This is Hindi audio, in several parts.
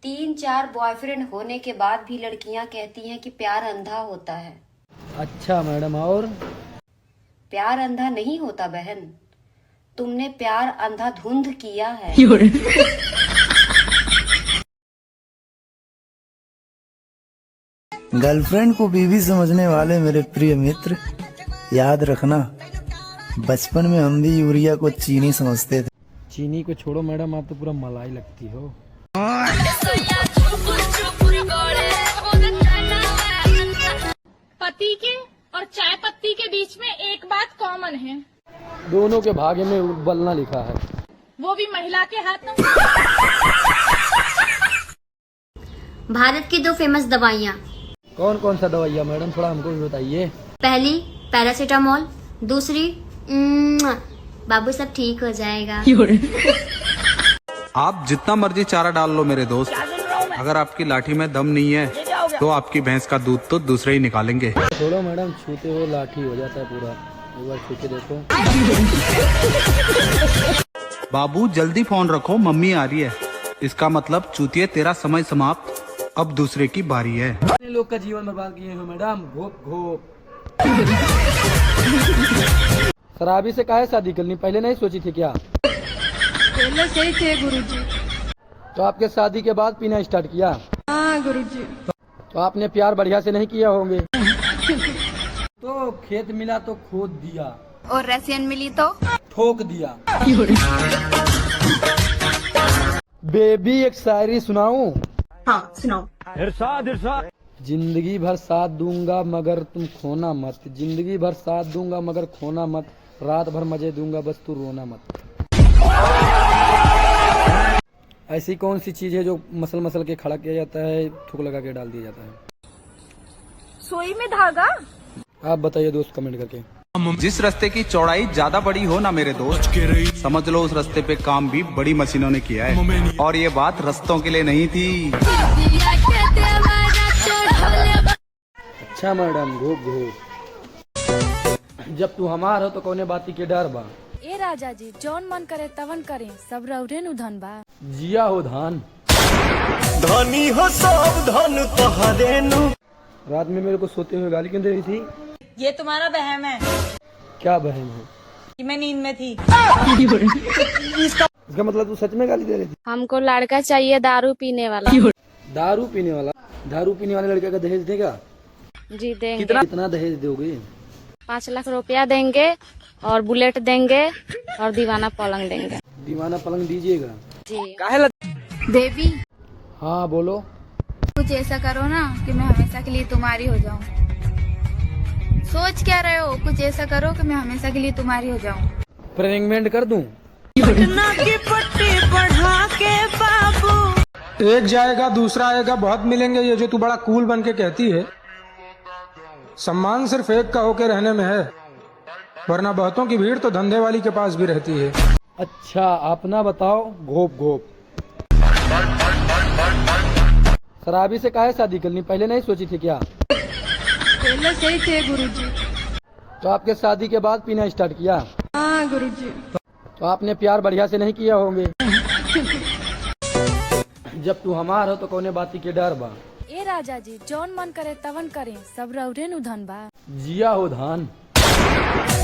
3-4 बॉयफ्रेंड होने के बाद भी लड़कियां कहती हैं कि प्यार अंधा होता है। अच्छा मैडम, और? प्यार अंधा नहीं होता बहन, तुमने प्यार अंधाधुंध किया है। गर्लफ्रेंड को बीवी समझने वाले मेरे प्रिय मित्र, याद रखना बचपन में हम भी यूरिया को चीनी समझते थे। चीनी को छोड़ो मैडम, आप तो पूरा मलाई लगती हो। पति के और चाय पत्ती के बीच में एक बात कॉमन है, दोनों के भाग्य में उबलना लिखा है, वो भी महिला के हाथ में। भारत की 2 फेमस दवाइयाँ। कौन कौन सा दवाइयाँ मैडम, थोड़ा हमको भी बताइए। पहली पैरासीटामोल, दूसरी बाबू सब ठीक हो जाएगा। आप जितना मर्जी चारा डाल लो मेरे दोस्त, अगर आपकी लाठी में दम नहीं है तो आपकी भैंस का दूध तो दूसरे ही निकालेंगे। छोड़ो मैडम, छूते हो लाठी हो जाता है पूरा, एक बार छू के देखो। बाबू जल्दी फोन रखो, मम्मी आ रही है। इसका मतलब चूतिए तेरा समय समाप्त, अब दूसरे की बारी है। लोग का जीवन बर्बाद किए हो मैडम, घोप घोप। शराबी से काहे शादी करनी, पहले नहीं सोची थी क्या? पहले से ही थे गुरुजी। तो आपके शादी के बाद पीना स्टार्ट किया? हाँ गुरुजी। तो आपने प्यार बढ़िया से नहीं किया होंगे। तो खेत मिला तो खोद दिया, और रसियन मिली तो ठोक दिया। बेबी एक शायरी सुनाऊं? हाँ सुनाओ। जिंदगी भर साथ दूंगा मगर तुम खोना मत, जिंदगी भर साथ दूंगा मगर खोना मत, रात भर मजे दूंगा बस तू रोना मत। ऐसी कौन सी चीज है जो मसल मसल के खड़ा किया जाता है, थूक लगा के डाल दिया जाता है? सोई में धागा। आप बताइए दोस्त, कमेंट करके। जिस रास्ते की चौड़ाई ज्यादा बड़ी हो ना मेरे दोस्त, समझ लो उस रास्ते पे काम भी बड़ी मशीनों ने किया है। और ये बात रास्तों के लिए नहीं थी। अच्छा मैडम, घोप घोप। जब तू हमार हो तो कौने बाती के डर बा? ए राजा जी, जौन मन करे तवन करे, सब रौरे नु धन बा। जिया हो धान, धनी हो सब धन तोहरे नु। रात में मेरे को सोते हुए गाली क्यों दे रही थी? ये तुम्हारा बहम है क्या बहन है? कि मैं नींद में थी। इसका मतलब तू सच में गाली दे रही थी? हमको लड़का चाहिए दारू पीने वाला। दारू पीने वाला? दारू पीने वाले लड़के का दहेज देगा? जी देंगे। कितना दहेज दोगे? 5 लाख रुपया देंगे, और बुलेट देंगे, और दीवाना पलंग देंगे। दीवाना पलंग दीजिएगा? जी। देवी हाँ बोलो। कुछ ऐसा करो ना कि मैं हमेशा के लिए तुम्हारी हो जाऊं। सोच क्या रहे हो, कुछ ऐसा करो कि मैं हमेशा के लिए तुम्हारी हो जाऊं। प्रेग्नेंट कर दूं? की पट्टी बढ़ा के बाबू। एक जाएगा दूसरा आएगा, बहुत मिलेंगे। ये जो तू बड़ा कूल बन के कहती है, सम्मान सिर्फ एक का होके रहने में है, वरना बहुतों की भीड़ तो धंधे वाली के पास भी रहती है। अच्छा अपना बताओ, घोप घोप। शराबी से काहे शादी करनी, पहले नहीं सोची थी क्या? पहले से ही थे गुरुजी। तो आपके शादी के बाद पीना स्टार्ट किया? हाँ गुरुजी। तो आपने प्यार बढ़िया से नहीं किया होंगे। जब तू हमार हो तो कौने बाती के डर बा? ए राजा जी, जौन मन करे तवन करे, सब रौरे नु धन बा। जिया हो धान,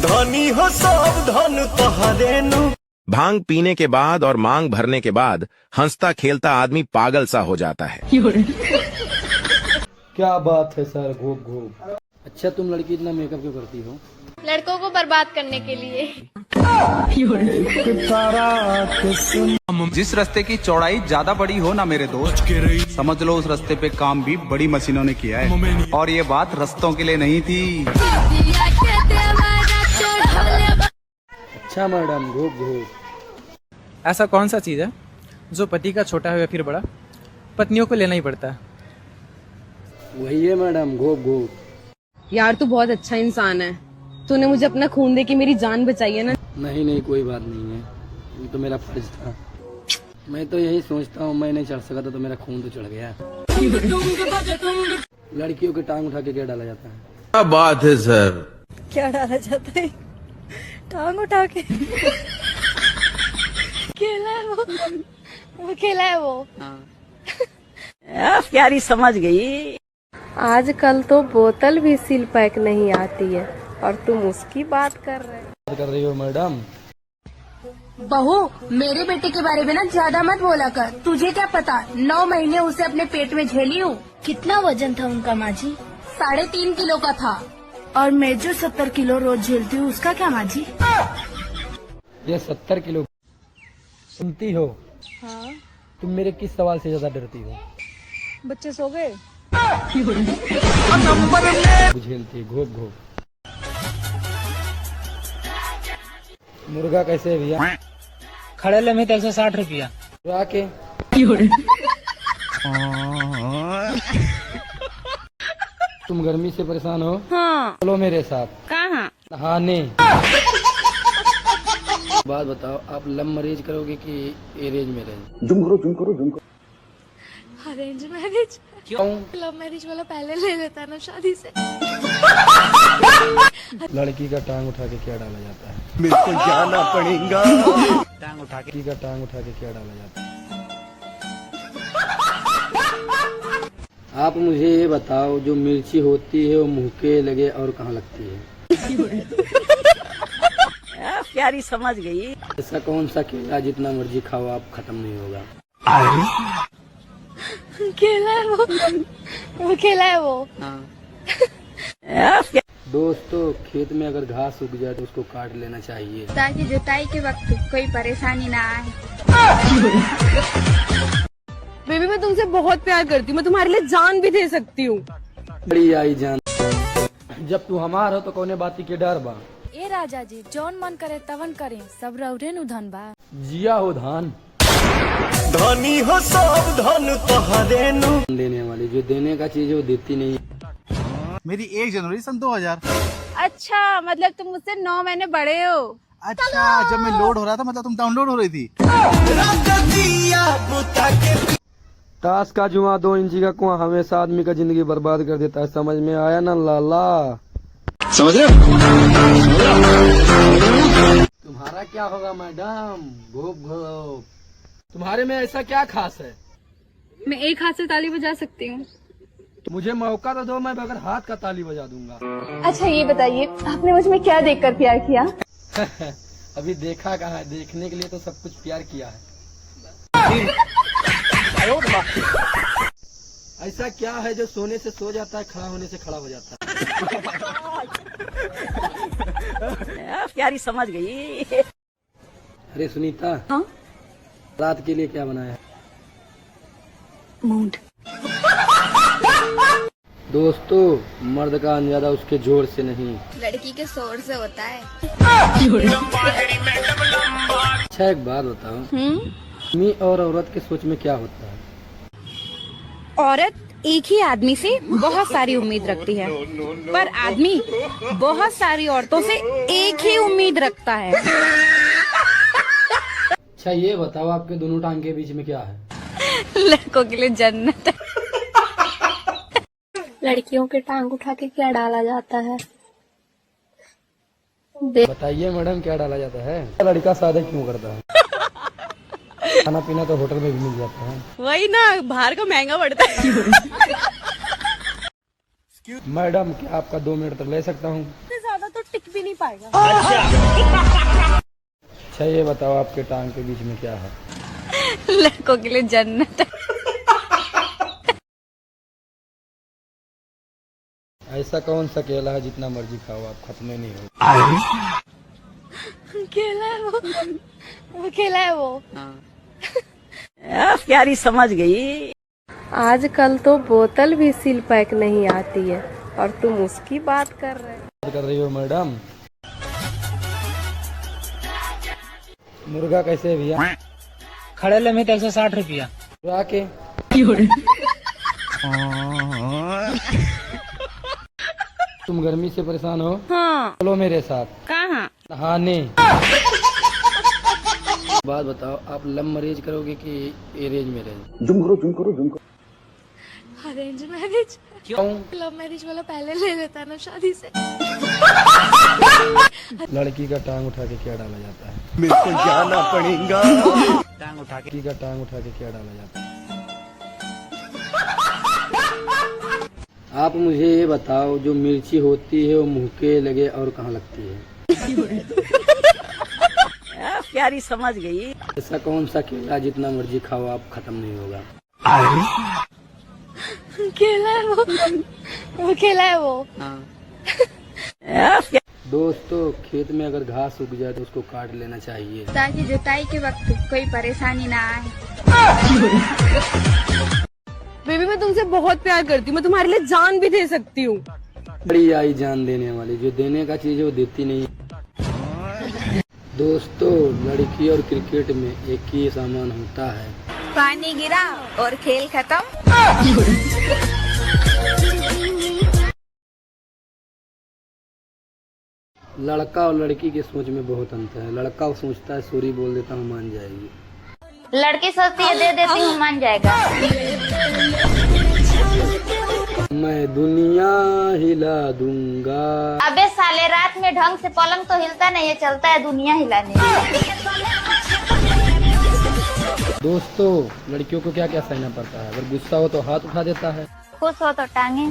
धनी हो सब धन तोहरे नु। भांग पीने के बाद और मांग भरने के बाद हंसता खेलता आदमी पागल सा हो जाता है। क्या बात है सर, घोप घोप। अच्छा तुम लड़की इतना मेकअप क्यों करती हो? लड़कों को बर्बाद करने के लिए। जिस रास्ते की चौड़ाई ज्यादा बड़ी हो ना मेरे दोस्त, समझ लो उस रास्ते पे काम भी बड़ी मशीनों ने किया है। और ये बात रास्तों के लिए नहीं थी। अच्छा मैडम, घोप घोप। ऐसा कौन सा चीज है जो पति का छोटा हो या फिर बड़ा, पत्नियों को लेना ही पड़ता है? वही है मैडम, घोप घोप। यार तू बहुत अच्छा इंसान है, तूने मुझे अपना खून दे के मेरी जान बचाई है ना। नहीं नहीं कोई बात नहीं है, ये तो मेरा फर्ज था। मैं तो यही सोचता हूँ, मैं नहीं चढ़ सका था तो मेरा खून तो चढ़ गया। लड़कियों की टांग उठा के क्या डाला जाता है? क्या बात है सर। क्या डाला जाता है? टांग उठा के। खेला है वो खेला है वो। प्यारी समझ गई। आजकल तो बोतल भी सील पैक नहीं आती है और तुम उसकी बात कर रहे हो मैडम? बहू, मेरे बेटे के बारे में ना ज्यादा मत बोला कर। तुझे क्या पता, 9 महीने उसे अपने पेट में झेली हूँ। कितना वजन था उनका माँ जी? 3.5 किलो का था। और मैं जो 70 किलो रोज झेलती हूँ, उसका क्या माँ जी? ये 70 किलो सुनती हो? हाँ, तुम मेरे किस सवाल से ज्यादा डरती हो? बच्चे सो गए? झेलती घोप घोप। मुर्गा कैसे है भैया? खड़े ले में 160 रुपया। आके तुम गर्मी से परेशान हो? हाँ। चलो मेरे साथ। कहाँ? नहाने। बात बताओ, आप लव मैरिज करोगे कि अरेंज मैरिज? जुम करो। Arrange marriage. क्यों? लव मैरिज वाला पहले ले लेता ना शादी से। लड़की का टांग उठा के क्या डाला जाता है? मेरे को जाना पड़ेगा। टांग उठा के क्या डाला जाता है? आप मुझे ये बताओ, जो मिर्ची होती है वो मुंह के लगे और कहाँ लगती है? प्यारी समझ गई। ऐसा कौन सा केला जितना मर्जी खाओ आप खत्म नहीं होगा? केला है वो केला है वो। दोस्तों, खेत में अगर घास उग जाए तो उसको काट लेना चाहिए, ताकि जुताई के वक्त कोई परेशानी ना आए। बेबी, मैं तुमसे बहुत प्यार करती हूँ, मैं तुम्हारे लिए जान भी दे सकती हूँ। बड़ी आई जान। जब तू हमार हो तो कौने बाती के डर बा? ए राजा जी, जौन मन करे तवन करे, सब रौरे नु धन बा। जिया हो धान, धनी हो सब धन तोहरे नु। देने वाली जो देने का चीज है वो देती नहीं। मेरी 1 जनवरी सन 2000। अच्छा, मतलब तुम मुझसे 9 महीने बड़े हो। अच्छा, जब मैं लोड हो रहा था मतलब तुम डाउनलोड हो रही थी। ताश का जुआ 2 इंची का कुआं हमेशा आदमी का जिंदगी बर्बाद कर देता है। समझ में आया ना लाला? समझ रहे हो? तुम्हारा क्या होगा मैडम? घोप घोप। तुम्हारे में ऐसा क्या खास है? मैं एक हाथ से ताली बजा सकती हूँ। मुझे मौका तो दो, मैं बगैर हाथ का ताली बजा दूंगा। अच्छा, ये बताइए, आपने मुझ में क्या देखकर प्यार किया? अभी देखा कहाँ है? देखने के लिए तो सब कुछ प्यार किया है। ऐसा क्या है जो सोने से सो जाता है, खड़ा होने से खड़ा हो जाता है? प्यारी समझ गई। अरे सुनीता, हाँ? रात के लिए क्या बनाया है? मूड। दोस्तों, मर्द का अंदाजा उसके जोर से नहीं, लड़की के शोर से होता है। अच्छा एक बात बताओ, आदमी और औरत के सोच में क्या होता है? औरत एक ही आदमी से बहुत सारी उम्मीद रखती है, पर आदमी बहुत सारी औरतों से एक ही उम्मीद रखता है। अच्छा ये बताओ, आपके दोनों टांग के बीच में क्या है? लड़कों के लिए जन्नत है। लड़कियों के टांग उठा के क्या डाला जाता है? बताइए मैडम, क्या डाला जाता है? लड़का शादी क्यों करता है? खाना पीना तो होटल में भी मिल जाता है। वही ना, बाहर का महंगा पड़ता है। मैडम, क्या आपका 2 मिनट तक ले सकता हूँ? ज्यादा तो टिक भी नहीं पाएगा। अच्छा ये बताओ, आपके टांग के बीच में क्या है? लड़कों के लिए जन्नत है। ऐसा कौन सा केला है जितना मर्जी खाओ आप खत्म नहीं होगा? केला है वो केला है वो। प्यारी समझ गई। आजकल तो बोतल भी सील पैक नहीं आती है और तुम उसकी बात कर रहे हो मैडम? मुर्गा कैसे है भैया? खड़े ले में 160 रुपया। आके तुम गर्मी से परेशान हो? हाँ। चलो मेरे साथ। कहाँ? नहाने। बात बताओ, आप लव मैरिज करोगे कि अरेंज मैरिज? जुम करो। Arrange marriage. क्यों? लव मैरिज वाला पहले ले लेता ना शादी से। लड़की का टांग उठा के क्या डाला जाता है? मेरे को जाना पड़ेगा। टांग उठा के क्या डाला जाता है? आप मुझे ये बताओ, जो मिर्ची होती है वो मुंह के लगे और कहाँ लगती है? प्यारी समझ गई। ऐसा कौन सा केला जितना मर्जी खाओ आप खत्म नहीं होगा? केला है वो केला है वो। दोस्तों, खेत में अगर घास उग जाए तो उसको काट लेना चाहिए, ताकि जुताई के वक्त कोई परेशानी ना आए। बेबी मैं तुमसे बहुत प्यार करती हूँ, मैं तुम्हारे लिए जान भी दे सकती हूँ। बड़ी आई जान देने वाली, जो देने का चीज है वो देती नहीं। दोस्तों, लड़की और क्रिकेट में एक ही सामान होता है, पानी गिरा और खेल खत्म। लड़का और लड़की की सोच में बहुत अंतर है। लड़का सोचता है सॉरी बोल देता हूँ मान जाएगी, लड़की सोचती है दे देती हूँ मान जाएगा। मैं दुनिया हिला दूंगा। अबे साले, रात में ढंग से पलंग तो हिलता नहीं है, चलता है दुनिया हिलाने। दोस्तों, लड़कियों को क्या क्या सहना पड़ता है? अगर गुस्सा हो तो हाथ उठा देता है, खुश हो तो टांगे।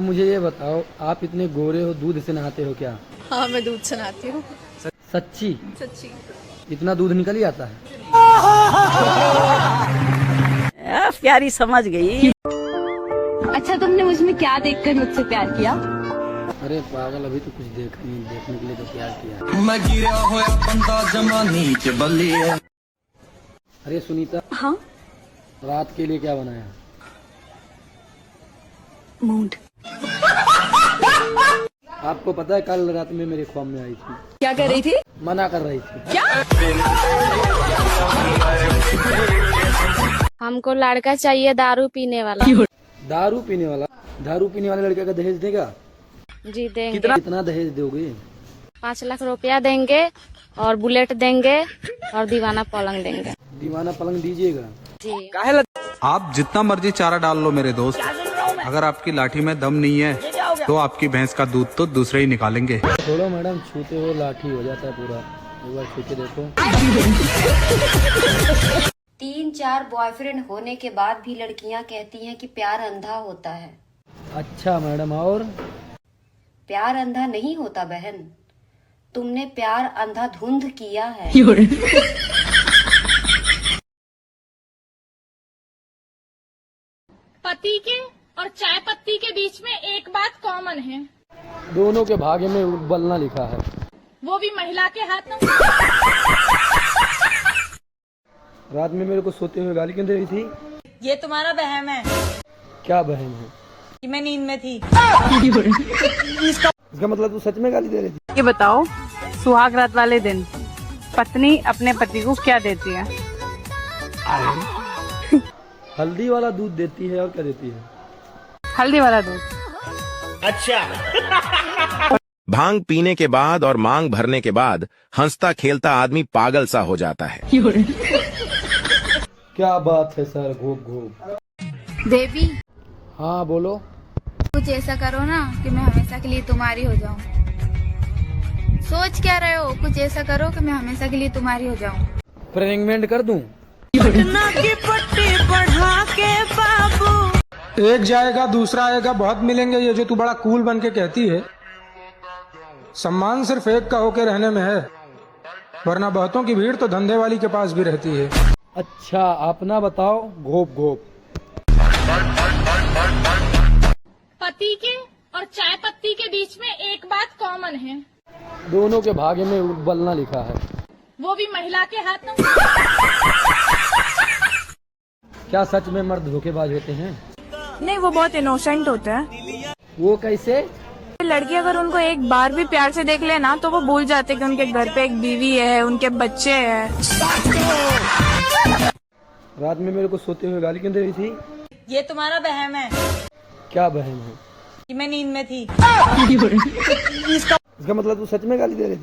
मुझे ये बताओ, आप इतने गोरे हो, दूध से नहाते हो क्या? हाँ मैं दूध से नहाती हूँ। सच्ची? सच्ची। इतना दूध निकल ही आता है? प्यारी समझ गई। अच्छा तुमने मुझमें क्या देखकर मुझसे प्यार किया? अरे पागल, अभी तो कुछ देखा नहीं, देखने के लिए तो प्यार किया। मैं गिरा होया बंदा जमा नीचे बल्ली है। अरे सुनीता, हाँ रात के लिए क्या बनाया? मूड। आपको पता है कल रात में मेरे ख्वाब में आई थी। क्या कर रही थी? मना कर रही थी। क्या? हमको लड़का चाहिए दारू पीने वाला। दारू पीने वाला? दारू पीने वाले लड़के का दहेज देगा? जी देंगे। कितना दहेज दोगे? 5 लाख रुपया देंगे और बुलेट देंगे और दीवाना पलंग देंगे। दीवाना पलंग दीजिएगा? जी। आप जितना मर्जी चारा डाल लो मेरे दोस्त, अगर आपकी लाठी में दम नहीं है तो आपकी भैंस का दूध तो दूसरे ही निकालेंगे। छोड़ो मैडम, छूते हो लाठी हो जाता है पूरा, एक बार छू के देखो। 3-4 बॉयफ्रेंड होने के बाद भी लड़कियां कहती हैं कि प्यार अंधा होता है। अच्छा मैडम, और? प्यार अंधा नहीं होता बहन, तुमने प्यार अंधाधुंध किया है। पति के और चाय पत्ती के बीच में एक बात कॉमन है, दोनों के भाग्य में उबलना लिखा है, वो भी महिला के हाथों। रात में मेरे को सोते हुए गाली क्यों दे रही थी? ये तुम्हारा बहम है क्या बहन है? कि मैं नींद में थी। इसका मतलब तू सच में गाली दे रही थी? ये बताओ, सुहाग रात वाले दिन पत्नी अपने पति को क्या देती है? हल्दी वाला दूध देती है, और क्या देती है? हल्दी वाला दूध। अच्छा। भांग पीने के बाद और मांग भरने के बाद हंसता खेलता आदमी पागल सा हो जाता है। क्या बात है सर, घोप घोप। बेबी हाँ बोलो। कुछ ऐसा करो ना कि मैं हमेशा के लिए तुम्हारी हो जाऊं। सोच क्या रहे हो? कुछ ऐसा करो कि मैं हमेशा के लिए तुम्हारी हो जाऊं। प्रेग्नेंट कर दूं? की पट्टी बढ़ा के बाबू। एक जाएगा दूसरा आएगा, बहुत मिलेंगे ये जो तू बड़ा कूल बन के कहती है। सम्मान सिर्फ एक का होके रहने में है, वरना बहुतों की भीड़ तो धंधे वाली के पास भी रहती है। अच्छा, अपना बताओ। घोप घोप। पति के और चाय पत्ती के बीच में एक बात कॉमन है, दोनों के भाग्य में उबलना लिखा है, वो भी महिला के हाथों। क्या सच में मर्द धोखेबाज होते हैं? नहीं, वो बहुत इनोसेंट होते हैं। वो कैसे? लड़की अगर उनको एक बार भी प्यार से देख ले ना, तो वो भूल जाते कि उनके घर पे एक बीवी है, उनके बच्चे हैं। रात में मेरे को सोते हुए गाली क्यों दे रही थी? ये तुम्हारा बहम है क्या बहन है? कि मैं नींद में थी। इसका मतलब तू सच में गाली दे रही थी?